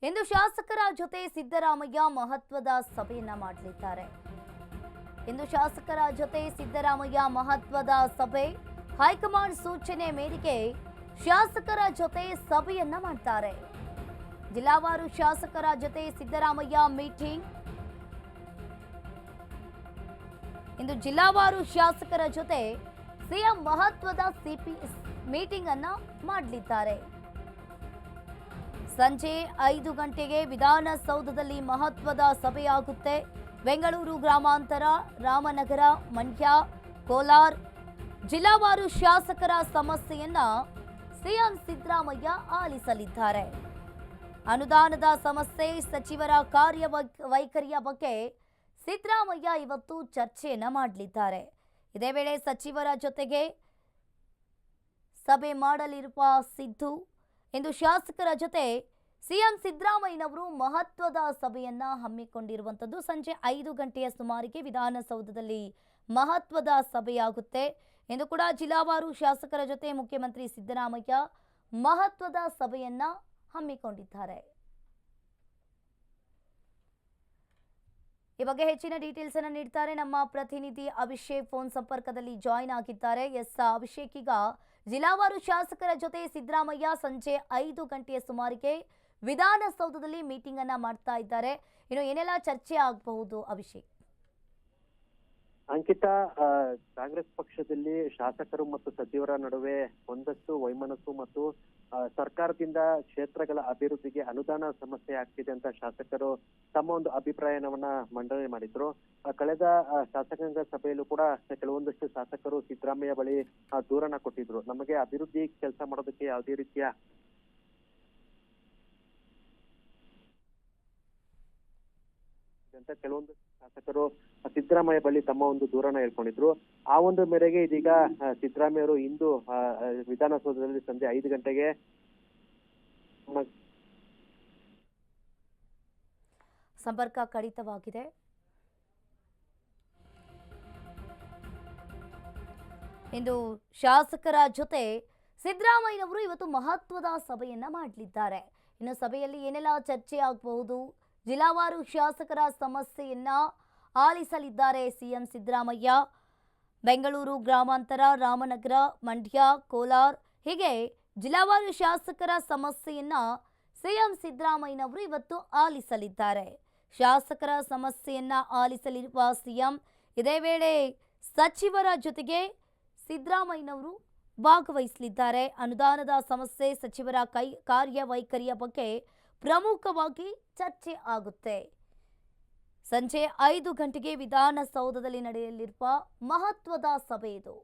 ಇಂದು ಶಾಸಕರ ಜೊತೆ ಸಿದ್ದರಾಮಯ್ಯ ಮಹತ್ವದ ಸಭೆಯನ್ನ ಮಾಡಲಿದ್ದಾರೆ. ಇಂದು ಶಾಸಕರ ಜೊತೆ ಸಿದ್ದರಾಮಯ್ಯ ಮಹತ್ವದ ಸಭೆ. ಹೈಕಮಾಂಡ್ ಸೂಚನೆ ಮೇರೆಗೆ ಶಾಸಕರ ಜೊತೆ ಸಭೆಯನ್ನ ಮಾಡ್ತಾರೆ. ಜಿಲ್ಲಾವಾರು ಶಾಸಕರ ಜೊತೆ ಸಿದ್ದರಾಮಯ್ಯ ಮೀಟಿಂಗ್. ಇಂದು ಜಿಲ್ಲಾವಾರು ಶಾಸಕರ ಜೊತೆ ಸಿಎಂ ಮಹತ್ವದ ಮೀಟಿಂಗ್ ಅನ್ನ ಮಾಡಲಿದ್ದಾರೆ. ಸಂಜೆ 5 ಗಂಟೆಗೆ ವಿಧಾನಸೌಧದಲ್ಲಿ ಮಹತ್ವದ ಸಭೆಯಾಗುತ್ತೆ. ಬೆಂಗಳೂರು ಗ್ರಾಮಾಂತರ, ರಾಮನಗರ, ಮಂಡ್ಯ, ಕೋಲಾರ ಜಿಲ್ಲಾವಾರು ಶಾಸಕರ ಸಮಸ್ಯೆಯನ್ನ ಸಿಎಂ ಸಿದ್ದರಾಮಯ್ಯ ಆಲಿಸಲಿದ್ದಾರೆ. ಅನುದಾನದ ಸಮಸ್ಯೆ, ಸಚಿವರ ಕಾರ್ಯವೈಖರಿಯ ಬಗ್ಗೆ ಸಿದ್ದರಾಮಯ್ಯ ಇವತ್ತು ಚರ್ಚೆಯನ್ನ ಮಾಡಲಿದ್ದಾರೆ. ಇದೇ ವೇಳೆ ಸಚಿವರ ಜೊತೆಗೆ ಸಭೆ ಮಾಡಲಿರುವ ಸಿದ್ದು ಇಂದು ಶಾಸಕರ ಜೊತೆ ಸಿಎಂ ಸಿದ್ದರಾಮಯ್ಯನವರು ಮಹತ್ವದ ಸಭೆಯನ್ನ ಹಮ್ಮಿಕೊಂಡಿರುವಂಥದ್ದು. ಸಂಜೆ 5 ಗಂಟೆಯ ಸುಮಾರಿಗೆ ವಿಧಾನಸೌಧದಲ್ಲಿ ಮಹತ್ವದ ಸಭೆಯಾಗುತ್ತೆ. ಇಂದು ಕೂಡ ಜಿಲ್ಲಾವಾರು ಶಾಸಕರ ಜೊತೆ ಮುಖ್ಯಮಂತ್ರಿ ಸಿದ್ದರಾಮಯ್ಯ ಮಹತ್ವದ ಸಭೆಯನ್ನ ಹಮ್ಮಿಕೊಂಡಿದ್ದಾರೆ. ಈ ಬಗ್ಗೆ ಹೆಚ್ಚಿನ ಡೀಟೇಲ್ಸ್ ಅನ್ನು ನೀಡ್ತಾರೆ ನಮ್ಮ ಪ್ರತಿನಿಧಿ ಅಭಿಷೇಕ್. ಫೋನ್ ಸಂಪರ್ಕದಲ್ಲಿ ಜಾಯಿನ್ ಆಗಿದ್ದಾರೆ. ಅಭಿಷೇಕ್, ಈಗ ಜಿಲ್ಲಾವಾರು ಶಾಸಕರ ಜೊತೆ ಸಿದ್ದರಾಮಯ್ಯ ಸಂಜೆ 5 ಗಂಟೆಯ ಸುಮಾರಿಗೆ ವಿಧಾನಸೌಧದಲ್ಲಿ ಮೀಟಿಂಗ್ ಅನ್ನ ಮಾಡ್ತಾ ಇದ್ದಾರೆ. ಇನ್ನು ಏನೆಲ್ಲ ಚರ್ಚೆ ಆಗಬಹುದು ಅಭಿಷೇಕ್? ಅಂಕಿತಾ, ಕಾಂಗ್ರೆಸ್ ಪಕ್ಷದಲ್ಲಿ ಶಾಸಕರು ಮತ್ತು ಸಚಿವರ ನಡುವೆ ಒಂದಷ್ಟು ವೈಮನಸ್ಸು ಮತ್ತು ಸರ್ಕಾರದಿಂದ ಕ್ಷೇತ್ರಗಳ ಅಭಿವೃದ್ಧಿಗೆ ಅನುದಾನ ಸಮಸ್ಯೆ ಆಗ್ತಿದೆ ಅಂತ ಶಾಸಕರು ತಮ್ಮ ಒಂದು ಅಭಿಪ್ರಾಯವನ್ನ ಮಂಡನೆ ಮಾಡಿದ್ರು. ಕಳೆದ ಶಾಸಕಾಂಗ ಸಭೆಯಲ್ಲೂ ಕೂಡ ಕೆಲವೊಂದಷ್ಟು ಶಾಸಕರು ಸಿದ್ದರಾಮಯ್ಯ ಬಳಿ ದೂರನ್ನ ಕೊಟ್ಟಿದ್ರು. ನಮಗೆ ಅಭಿವೃದ್ಧಿ ಕೆಲಸ ಮಾಡೋದಕ್ಕೆ ಯಾವುದೇ ರೀತಿಯ ಅಂತ ಕೆಲವೊಂದು ಶಾಸಕರು ಸಿದ್ದರಾಮಯ್ಯ ಬಳಿ ತಮ್ಮ ಒಂದು ದೂರನ್ನ ಹೇಳ್ಕೊಂಡಿದ್ರು. ಆ ಒಂದು ಮೇರೆಗೆ ಇದೀಗ ಸಿದ್ದರಾಮಯ್ಯ ಅವರು ಇಂದು ವಿಧಾನಸೌಧದಲ್ಲಿ ಸಂಜೆ 5 ಗಂಟೆಗೆ ಸಂಪರ್ಕ ಕಡಿತವಾಗಿದೆ. ಇಂದು ಶಾಸಕರ ಜೊತೆ ಸಿದ್ದರಾಮಯ್ಯನವರು ಇವತ್ತು ಮಹತ್ವದ ಸಭೆಯನ್ನ ಮಾಡಲಿದ್ದಾರೆ. ಇನ್ನು ಸಭೆಯಲ್ಲಿ ಏನೆಲ್ಲ ಚರ್ಚೆ ಆಗಬಹುದು? ಜಿಲ್ಲಾವಾರು ಶಾಸಕರ ಸಮಸ್ಯೆಯನ್ನ ಆಲಿಸಲಿದ್ದಾರೆ ಸಿಎಂ ಸಿದ್ದರಾಮಯ್ಯ. ಬೆಂಗಳೂರು ಗ್ರಾಮಾಂತರ, ರಾಮನಗರ, ಮಂಡ್ಯ, ಕೋಲಾರ ಹೀಗೆ ಜಿಲ್ಲಾವಾರು ಶಾಸಕರ ಸಮಸ್ಯೆಯನ್ನ ಸಿಎಂ ಸಿದ್ದರಾಮಯ್ಯನವರು ಇವತ್ತು ಆಲಿಸಲಿದ್ದಾರೆ. ಶಾಸಕರ ಸಮಸ್ಯೆಯನ್ನ ಆಲಿಸಲಿರುವ ಸಿಎಂ ಇದೇ ವೇಳೆ ಸಚಿವರ ಜೊತೆಗೆ ಸಿದ್ದರಾಮಯ್ಯನವರು ಭಾಗವಹಿಸಲಿದ್ದಾರೆ. ಅನುದಾನದ ಸಮಸ್ಯೆ, ಸಚಿವರ ಕಾರ್ಯವೈಖರಿಯ ಬಗ್ಗೆ ಪ್ರಮುಖವಾಗಿ ಚರ್ಚೆ ಆಗುತ್ತೆ. ಸಂಜೆ 5 ಗಂಟೆಗೆ ವಿಧಾನಸೌಧದಲ್ಲಿ ನಡೆಯಲಿರುವ ಮಹತ್ವದ ಸಭೆ ಇದು.